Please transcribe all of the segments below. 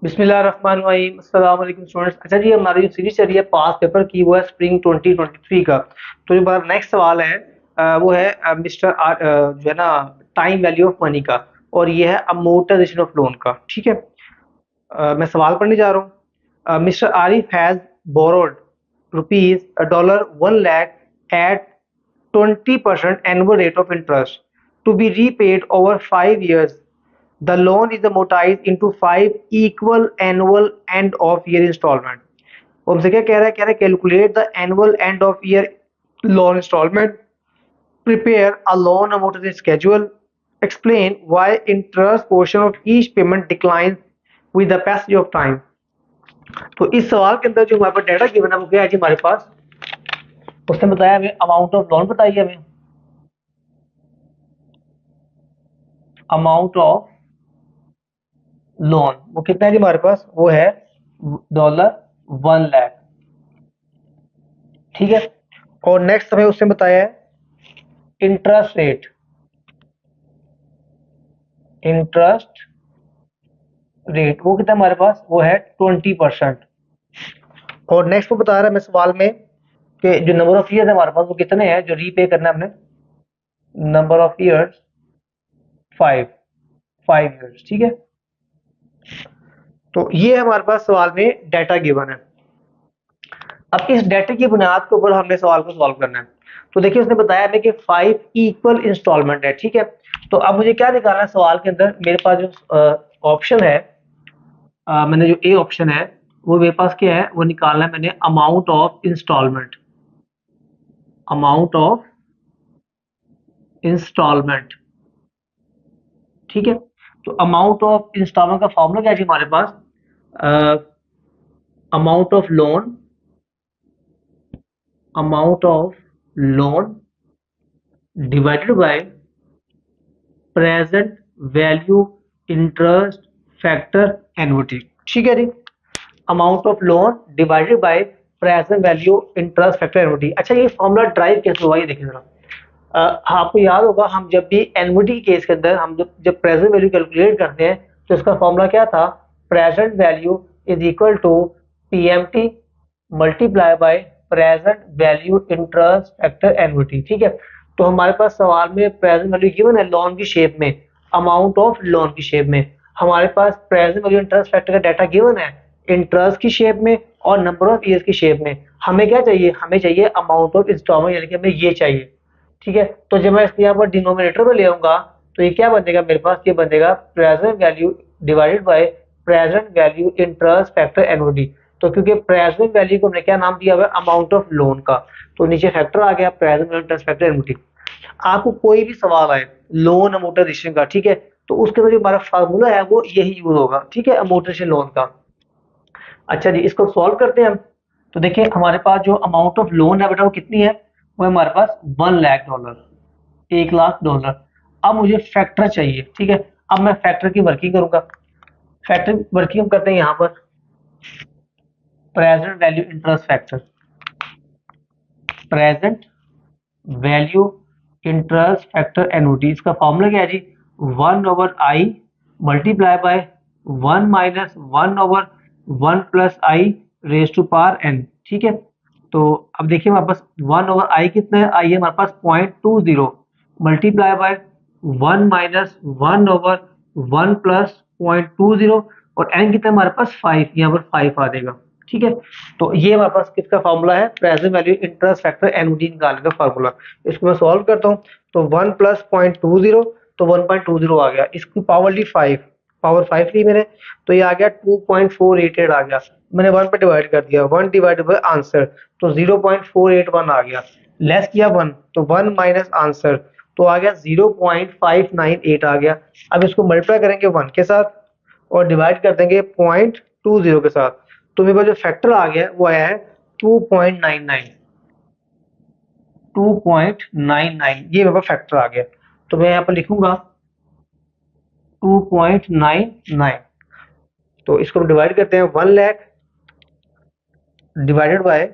बिस्मिल्लाहिर्रहमानिर्रहीम अस्सलाम वालेकुम स्टूडेंट्स। अच्छा जी, हमारी जो सीरीज चल रही है पास पेपर की, वो है स्प्रिंग 2023 का। तो जो हमारा नेक्स्ट सवाल है वो है जो है ना, टाइम वैल्यू ऑफ मनी का, और ये है अमोर्टाइजेशन ऑफ लोन का। ठीक है। मैं सवाल पढ़ने जा रहा हूँ। Mister Arif has borrowed rupees dollar 1 lakh at 20% annual rate of interest to be repaid over 5 years. The loan is amortized into 5 equal annual end of year installment. वो हमसे क्या कह रहा है calculate the annual end of year loan instalment, prepare a loan amortization schedule, explain why interest portion of each payment declines with the passage of time. तो इस सवाल के अंदर जो हमारे पास डाटा गिवन है वो क्या है जी हमारे पास। उसने बताया हमें अमाउंट ऑफ लोन, बताइए हमें अमाउंट ऑफ लोन वो कितना है जी हमारे पास, वो है $1 लाख। ठीक है। और नेक्स्ट हमें उसने बताया है इंटरेस्ट रेट, इंटरेस्ट रेट वो कितना हमारे पास, वो है 20%। और नेक्स्ट वो बता रहा है हमें सवाल में कि जो नंबर ऑफ ईयर्स है हमारे पास वो कितने हैं जो रीपे करना है हमने। Number of years 5 years. ठीक है। तो ये हमारे पास सवाल में डाटा गिवन है। अब इस डाटा की बुनियाद के ऊपर हमने सवाल को सॉल्व करना है। तो देखिए उसने बताया हमें कि 5 इक्वल इंस्टॉलमेंट है। ठीक है। तो अब मुझे क्या निकालना है सवाल के अंदर, मेरे पास जो ऑप्शन है, मैंने जो ए ऑप्शन है वो मेरे पास क्या है, वो निकालना है मैंने amount of installment, amount of installment. ठीक है। तो अमाउंट ऑफ इंस्टॉलमेंट का फॉर्मूला क्या है जी हमारे पास, amount of loan, amount of loan divided by present value interest factor annuity. ठीक है जी। Amount of loan divided by present value interest factor annuity. अच्छा, ये फॉर्मूला ड्राइव कैसे हुआ ये देखिए जरा। आपको याद होगा हम जब भी एन्युटी के केस के अंदर हम जब प्रेजेंट वैल्यू कैलकुलेट करते हैं तो इसका फॉर्मूला क्या था, present value is equal to PMT multiply by present value interest factor annuity. ठीक है। तो हमारे पास सवाल में प्रेजेंट वैल्यू गिवन है लोन की शेप में, अमाउंट ऑफ लोन की शेप में। हमारे पास प्रेजेंट वैल्यू इंटरेस्ट फैक्टर का डाटा गिवन है इंटरेस्ट की शेप में और नंबर ऑफ ईयर्स की शेप में। हमें क्या चाहिए, हमें चाहिए अमाउंट ऑफ इंस्टॉलमेंट, यानी कि हमें ये चाहिए। ठीक है। तो जब मैं इसको यहाँ पर डिनोमिनेटर में ले आऊंगा तो ये क्या बनेगा मेरे पास, ये बनेगा present value divided by present value interest factor annuity. तो क्योंकि प्रेजेंट वैल्यू को हमने क्या नाम दिया हुआ है, अमाउंट ऑफ लोन का, तो नीचे फैक्टर आ गया present value interest factor annuity. आपको कोई भी सवाल आए लोन अमोर्टाइजेशन का, ठीक है, तो उसके अंदर जो हमारा फार्मूला है वो यही यूज होगा। ठीक है, अमोर्टाइजेशन लोन का। अच्छा जी, इसको सॉल्व करते हैं हम। तो देखिए हमारे पास जो अमाउंट ऑफ लोन है बेटा वो कितनी है, वो हमारे पास $1 लाख, $1 लाख। अब मुझे फैक्टर चाहिए। ठीक है। अब मैं फैक्टर की वर्किंग करूंगा। फैक्टर वर्किंग हम करते हैं यहाँ पर present value interest factor, present value interest factor annuity. इसका फॉर्मूला क्या है जी, 1/i multiply by 1 minus 1/1 + i raise to power n। ठीक है। तो अब देखिए हमारे पास 1/i कितना है, आई है हमारे पास 0.20 मल्टीप्लाई बाय 1 माइनस 1/1 + 0.20 और n कितना है हमारे पास 5, यहाँ पर 5 आ जाएगा। ठीक है। तो ये हमारे पास किसका फॉर्मूला है, present value interest factor annuity निकालने का फॉर्मूला। इसको मैं सॉल्व करता हूँ तो 1 + 0.20 तो 1.20 आ गया, इसकी पावर ली 5, पावर 5 ली मैंने, तो ये आ गया 2.488 आ गया। मैंने 1 पे डिवाइड कर दिया, 1 डिवाइडेड बाय आंसर तो 0.481 आ गया। लेस किया 1 तो 1 माइनस आंसर तो आ गया 0.598 आ गया। अब इसको मल्टीप्लाई करेंगे 1 के साथ और डिवाइड कर देंगे 0.20 के साथ, तो मेरे पास जो फैक्टर आ गया वो आया है 2.99, 2.99 ये मेरे पास फैक्टर आ गया। तो मैं यहाँ पर लिखूंगा 2.99। तो इसको हम डिवाइड करते हैं 1 लाख डिवाइडेड बाय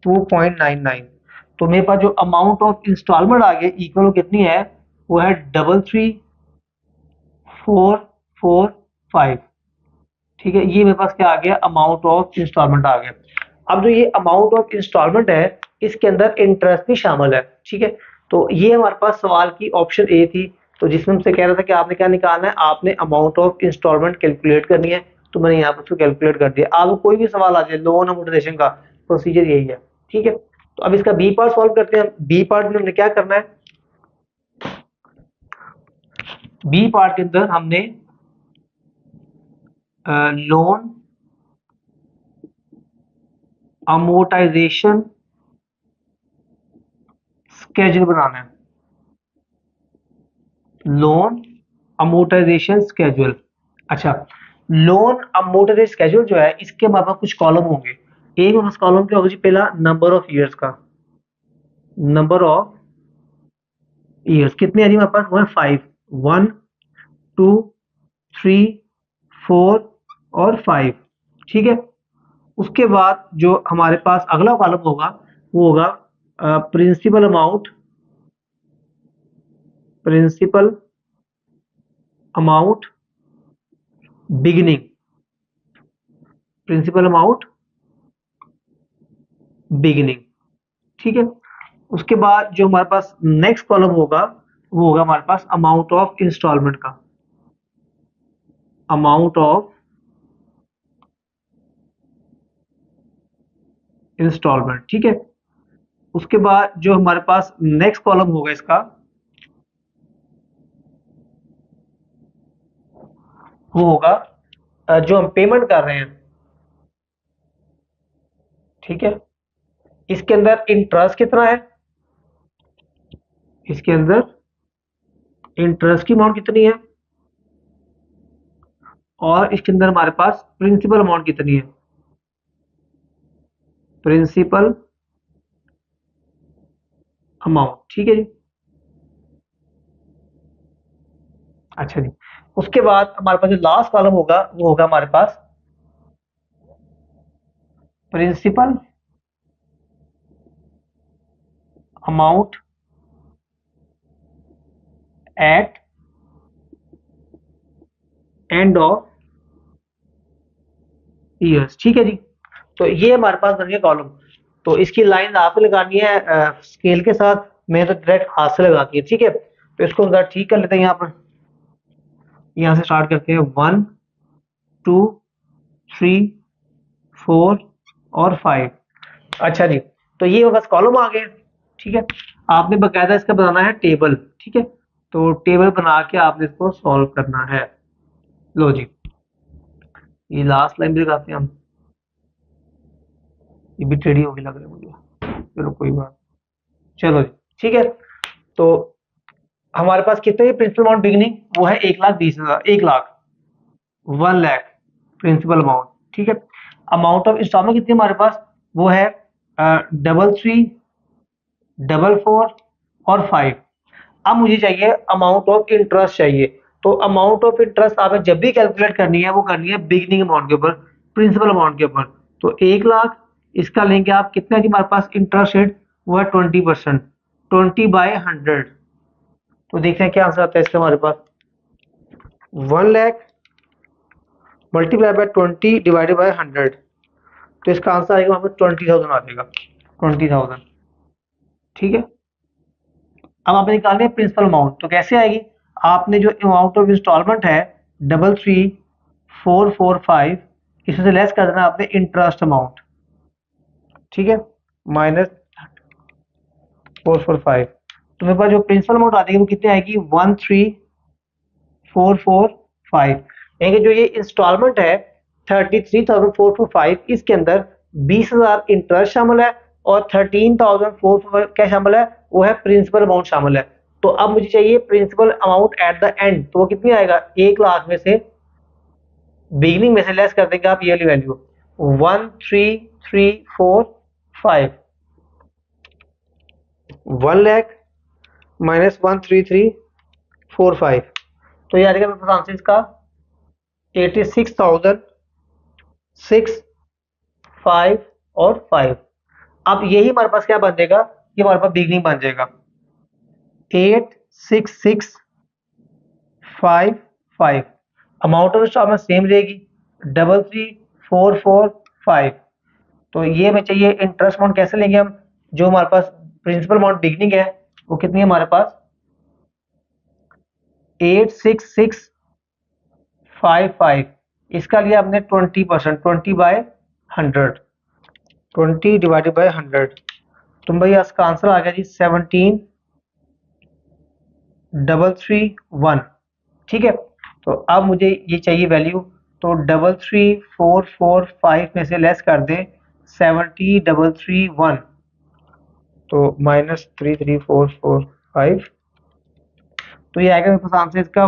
2.99। तो मेरे पास जो अमाउंट ऑफ इंस्टॉलमेंट आ गया इक्वल कितनी है, वो है 33445। ठीक है, ये मेरे पास क्या आ गया, अमाउंट ऑफ इंस्टॉलमेंट आ गया। अब जो ये अमाउंट ऑफ इंस्टॉलमेंट है इसके अंदर इंटरेस्ट भी शामिल है। ठीक है, तो ये हमारे पास सवाल की ऑप्शन ए थी, तो जिसमें हमसे कह रहा था कि आपने क्या निकालना है, आपने अमाउंट ऑफ इंस्टॉलमेंट कैलकुलेट करनी है, तो मैंने यहाँ पर उसको कैलकुलेट कर दिया। आपको कोई भी सवाल आ जाए लोन अमोर्टाइजेशन का, प्रोसीजर यही है। ठीक है, तो अब इसका बी पार्ट सॉल्व करते हैं। बी पार्ट में हमने क्या करना है, बी पार्ट के अंदर हमने लोन अमोर्टाइजेशन स्केड्यूल बनाना है। Loan amortisation schedule. अच्छा, लोन अमोर्टाइजेशन स्केड्यूल जो है इसके हमारे पास कुछ कॉलम होंगे। एक हमारे पास कॉलम क्या होगा जी, पहला नंबर ऑफ ईयर्स का, नंबर ऑफ ईयर्स कितने हैं जी हमारे पास, वो है 5, 1 2 3 4 और 5। ठीक है, उसके बाद जो हमारे पास अगला कॉलम होगा वो होगा principal amount, principal amount beginning, principal amount beginning. ठीक है, उसके बाद जो हमारे पास नेक्स्ट कॉलम होगा वो होगा हमारे पास अमाउंट ऑफ इंस्टॉलमेंट का, अमाउंट ऑफ इंस्टॉलमेंट। ठीक है, उसके बाद जो हमारे पास नेक्स्ट कॉलम होगा इसका वो होगा जो हम पेमेंट कर रहे हैं। ठीक है, इसके अंदर इंटरेस्ट कितना है, इसके अंदर इंटरेस्ट की अमाउंट कितनी है, और इसके अंदर हमारे पास प्रिंसिपल अमाउंट कितनी है, प्रिंसिपल अमाउंट। ठीक है जी, अच्छा जी, उसके बाद हमारे पास जो लास्ट कॉलम होगा वो होगा हमारे पास principal amount at end of years. ठीक है जी, तो ये हमारे पास बन गया कॉलम। तो इसकी लाइन आपने लगानी है स्केल के साथ, मैं तो डायरेक्ट हाथ से लगा दी है। ठीक है, तो इसको जरा ठीक कर लेते हैं। यहाँ पर यहाँ से स्टार्ट करते हैं, 1 2 3 4 और 5। अच्छा जी, तो ये बस कॉलम आ गए। ठीक है, आपने बकायदा इसका बनाना है टेबल। ठीक है, तो टेबल बना के आपने इसको सॉल्व करना है। लो जी, ये लास्ट लाइन भी लगाते हैं हम, ये भी टेढ़ी होगी लग रही है मुझे, चलो कोई बात। चलो जी, ठीक है, तो हमारे पास कितने प्रिंसिपल अमाउंट बिगिनिंग, वो है 1,20,000, 1,00,000, 1,00,000 प्रिंसिपल अमाउंट। ठीक है, अमाउंट ऑफ इंस्टॉलमेंट कितनी हमारे पास, वो है 3,3 4 और 5। अब मुझे चाहिए अमाउंट ऑफ इंटरेस्ट चाहिए। तो अमाउंट ऑफ इंटरेस्ट आपने जब भी कैलकुलेट करनी है वो करनी है बिगिनिंग अमाउंट के ऊपर, प्रिंसिपल अमाउंट के ऊपर। तो 1,00,000 इसका लेंगे आप, कितना है जी हमारे पास इंटरेस्ट रेट, वो है 20%, 20/100। तो देखते हैं क्या आंसर आता है इसका हमारे पास, 1,00,000 मल्टीप्लाई बाय 20 डिवाइडेड बाय 100। तो इसका आंसर आएगा हमारे पास 20,000 आ जाएगा, 20,000। ठीक है, अब आपने निकालनी है प्रिंसिपल अमाउंट, तो कैसे आएगी, आपने जो अमाउंट ऑफ इंस्टॉलमेंट है 33,445, इसमें से लेस कर देना आपने इंटरेस्ट अमाउंट। ठीक है, -445। तो मेरे पास जो प्रिंसिपल अमाउंट आती है वो कितनी आएगी, 13,445। यानी कि जो ये इंस्टॉलमेंट है 33,445, इसके अंदर 20,000 इंटरेस्ट शामिल है और 13,445 क्या शामिल है, वो है प्रिंसिपल अमाउंट शामिल है। तो अब मुझे चाहिए principal amount at the end, तो वो कितनी आएगा, 1,00,000 में से बिगिनिंग में से लेस कर देंगे आप ये वाली वैल्यू, 1,3,3,4,5, 1,00,000 माइनस 1,3,3,4,5। तो ये आ जाएगा मेरे पास आंसर इसका 86,605 और 5। अब यही हमारे पास क्या बन जाएगा, ये हमारे पास बिगनिंग बन जाएगा 8,6,6,5,5। अमाउंट ऑफ इंस्टॉलमेंट सेम रहेगी, 33,445। तो ये में चाहिए इंटरेस्ट अमाउंट, कैसे लेंगे हम? जो हमारे पास प्रिंसिपल अमाउंट बिगनिंग है वो कितनी है हमारे पास? 86655। इसका लिया हमने 20%, 20/100, 20/100। तुम भैया इसका आंसर आ गया जी 17,331। ठीक है, तो अब मुझे ये चाहिए वैल्यू, तो 33,445 में से लेस कर दें 70,331, तो -33,445, तो ये आएगा मेरे पास आंसर इसका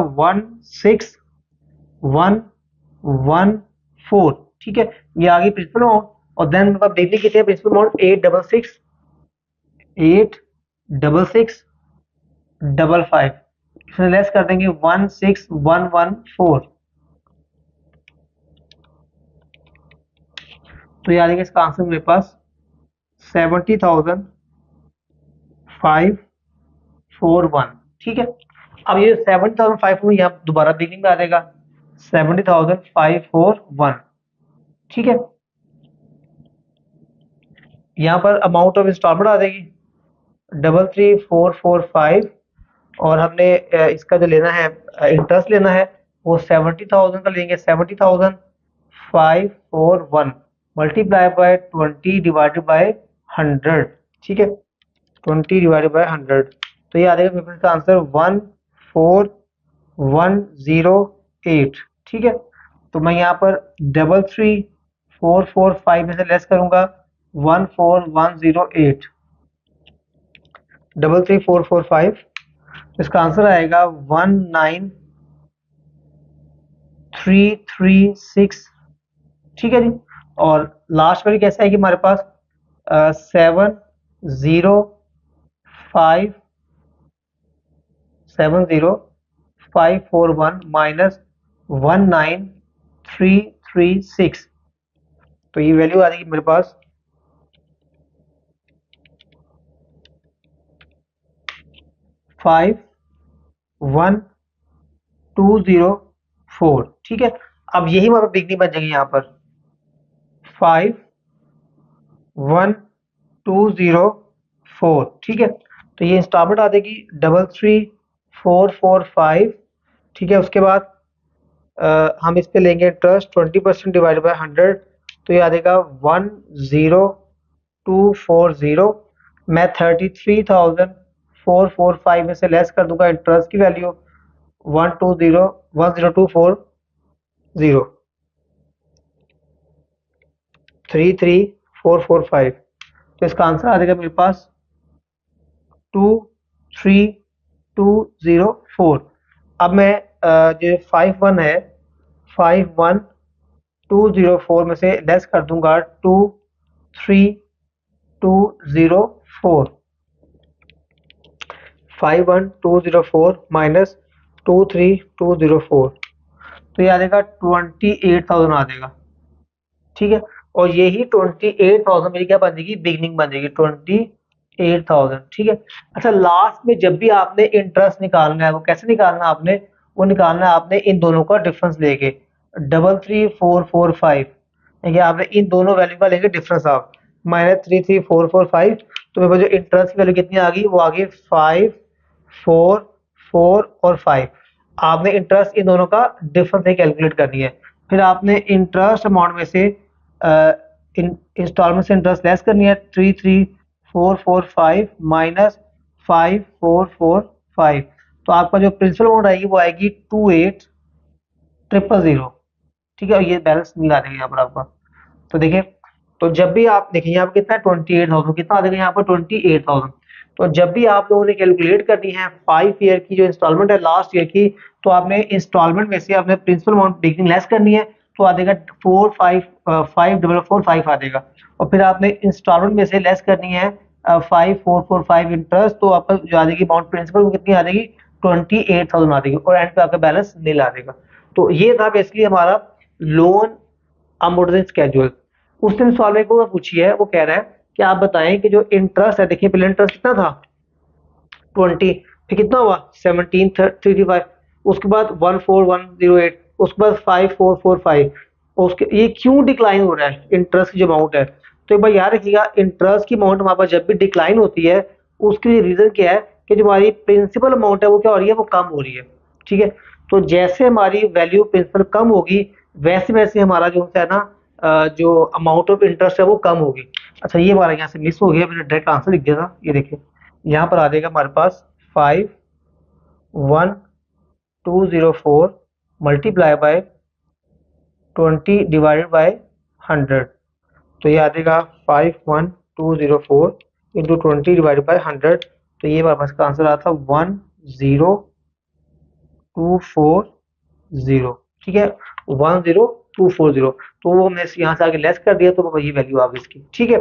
16,114। ठीक है, ये आ गई प्रिंसिपल अमाउंट। और देन मेरे पास डिग्री कितनी है? प्रिंसिपल अमाउंट 866,866,55, इसमें लेस कर देंगे 16,114, तो ये आ जाएगा इसका आंसर मेरे पास 70,541। ठीक है, अब ये 70,541 यहाँ दोबारा बिगनिंग में आ जाएगा 70,541। ठीक है, यहाँ पर अमाउंट ऑफ इंस्टॉलमेंट आ जाएगी 33,445, और हमने इसका जो लेना है इंटरेस्ट लेना है वो 70,000 का लेंगे, 70,541 मल्टीप्लाई बाय 20 डिवाइडेड बाय 100। ठीक है, 20 डिवाइडेड बाय 100, तो ये आ जाएगा मेरे पास का आंसर 14,108। ठीक है, तो मैं यहाँ पर 33,445 में से लेस करूंगा 14,108, 33,445, इसका आंसर आएगा 19,336। ठीक है जी, और लास्ट वाली कैसे आएगी हमारे पास? 7,541 माइनस 19,336, तो ये वैल्यू आ जाएगी मेरे पास 5,1,204। ठीक है, अब यही हमारे बिगनिंग बन जाएगी यहाँ पर 5,1,204। ठीक है, तो ये इंस्टॉलमेंट आ जाएगी 33,445। ठीक है, उसके बाद हम इस पे लेंगे इंटरेस्ट 20% डिवाइड बाय 100, तो ये आ जाएगा 1,0240। मैं 33,445 में से लेस कर दूंगा इंटरेस्ट की वैल्यू 1,0240, 33,445, तो इसका आंसर आ जाएगा मेरे पास 23,204। अब मैं जो 51 है 51,204 में से लेस कर दूंगा 23,204, 51,204 माइनस 23,204, तो ये आ जाएगा 28,000 आ जाएगा। ठीक है, और यही 28,000 मेरी क्या बन जाएगी? बिगनिंग बन जाएगी 28,000। ठीक है, अच्छा लास्ट में जब भी आपने इंटरेस्ट निकालना है वो कैसे निकालना है आपने? वो निकालना है आपने इन दोनों का डिफरेंस लेके 33,445, देखिए आपने इन दोनों वैल्यू का लेके डिफरेंस आप -33,445, तो मेरे पास जो इंटरेस्ट की वैल्यू कितनी आ गई? वो आ गई 5, 4, 4 और 5। आपने इंटरेस्ट इन दोनों का डिफरेंस कैलकुलेट करनी है, फिर आपने इंटरेस्ट अमाउंट में से इंस्टॉलमेंट से इंटरेस्ट लेस करनी है 33,445 माइनस 5,445, तो आपका जो प्रिंसिपल अमाउंट आएगी वो आएगी 28,000। ठीक है, ये बैलेंस नहीं आ जाएगा यहाँ पर आपका। तो देखिए, तो जब भी आप देखिए यहाँ पर कितना है 28,000, कितना आ जाएगा यहाँ पर 28,000। तो जब भी आप लोगों ने कैलकुलेट करनी है 5 ईयर की जो इंस्टॉलमेंट है लास्ट ईयर की, तो आपने इंस्टॉलमेंट में से आपने प्रिंसिपल अमाउंट बिगिनिंग लेस करनी है, तो आ जाएगा 4,5,5,445 आ जाएगा, और फिर आपने इंस्टॉलमेंट में से लेस करनी है 5,445 इंटरेस्ट, तो आपका जो आ जाएगी अमाउंट प्रिंसिपल वो कितनी आ जाएगी? 28,000 आ जाएगी, और एंड पे आपका बैलेंस नील आ जाएगा। तो ये था बेसिकली हमारा लोन अमोर्टाइजेशन स्केड्यूल। उस दिन सवाल को पूछी है, वो कह रहा है कि आप बताएं कि जो इंटरेस्ट है, देखिए पहले इंटरेस्ट कितना था 20, फिर कितना हुआ 17,335, उसके बाद 14,108, उसके बाद 5,445, और उसके ये क्यों डिक्लाइन हो रहा है इंटरेस्ट की जो अमाउंट है। तो एक बार याद रखिएगा, इंटरेस्ट की अमाउंट हमारे पास जब भी डिक्लाइन होती है उसके लिए रीजन क्या है कि जो हमारी प्रिंसिपल अमाउंट है वो क्या हो रही है, वो कम हो रही है। ठीक है, तो जैसे हमारी वैल्यू प्रिंसिपल कम होगी वैसे वैसे हमारा जो है ना जो अमाउंट ऑफ इंटरेस्ट है वो कम होगी। अच्छा ये हमारा यहाँ से मिस हो गया, मैंने डायरेक्ट आंसर लिख दिया था। ये देखिए यहाँ पर आ जाएगा हमारे पास 51204 मल्टीप्लाई बाय 20 डिवाइडेड बाय 100। तो ये आ जाएगा 51204 इंटू 20 डिवाइडेड बाय 100। तो ये हमारे पास का आंसर आता 10240। ठीक है, 10240। तो वो हमने यहाँ से आगे लेस कर दिया तो ये वैल्यू आ गई इसकी। ठीक है,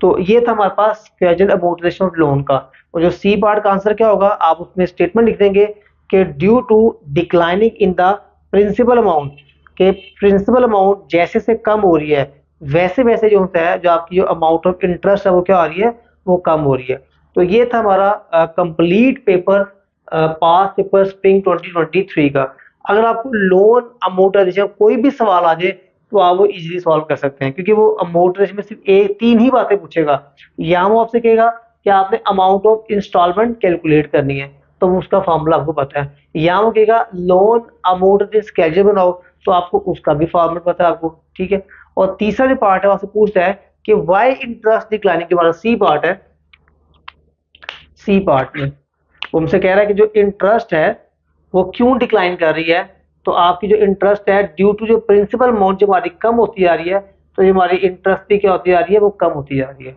तो ये था हमारे पास स्केड्यूल अमोर्टाइजेशन ऑफ लोन का। और जो सी पार्ट का आंसर क्या होगा, आप उसमें स्टेटमेंट लिख देंगे कि due to declining in the principal amount, के प्रिंसिपल अमाउंट जैसे से कम हो रही है वैसे वैसे जो होता है जो आपकी जो अमाउंट ऑफ इंटरेस्ट है वो क्या हो रही है, वो कम हो रही है। तो ये था हमारा कंप्लीट पेपर, पास पेपर स्प्रिंग 2023 का। अगर आपको लोन अमोर्टाइजेशन कोई भी सवाल आ जाए तो आप वो इजीली सॉल्व कर सकते हैं, क्योंकि वो अमोर्टाइजेशन में सिर्फ एक तीन ही बातें पूछेगा। या वो आपसे कहेगा कि आपने अमाउंट ऑफ इंस्टॉलमेंट कैलकुलेट करनी है तो उसका फॉर्मूला आपको पता है, या वो कहेगा लोन अमोर्टाइजेशन स्केड्यूल बनाओ तो आपको उसका भी फॉर्मूला पता है आपको। ठीक है, और तीसरा जो पार्ट है आपसे पूछता है कि वाई इंटरेस्ट डिक्लाइनिंग, जो हमारा सी पार्ट है, सी पार्ट में वो हमसे कह रहा है कि जो इंटरेस्ट है वो क्यों डिक्लाइन कर रही है। तो आपकी जो इंटरेस्ट है ड्यू टू जो प्रिंसिपल अमाउंट जो हमारी कम होती जा रही है, तो जो हमारी इंटरेस्ट भी क्या होती जा रही है, वो कम होती जा रही है।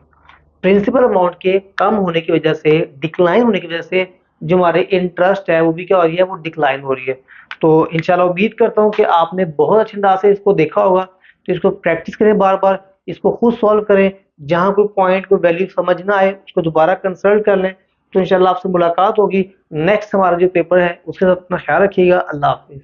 प्रिंसिपल अमाउंट के कम होने की वजह से, डिक्लाइन होने की वजह से जो हमारे इंटरेस्ट है वो भी क्या हो रही है, वो डिक्लाइन हो रही है। तो इंशाल्लाह उम्मीद करता हूँ कि आपने बहुत अच्छी अंदाज से इसको देखा होगा। तो इसको प्रैक्टिस करें, बार बार इसको खुद सॉल्व करें। जहाँ कोई पॉइंट कोई वैल्यू समझ ना आए उसको दोबारा कंसल्ट कर लें। तो इंशाल्लाह आपसे मुलाकात होगी नेक्स्ट हमारा जो पेपर है उसके साथ। अपना ख्याल रखिएगा। अल्लाह हाफिज।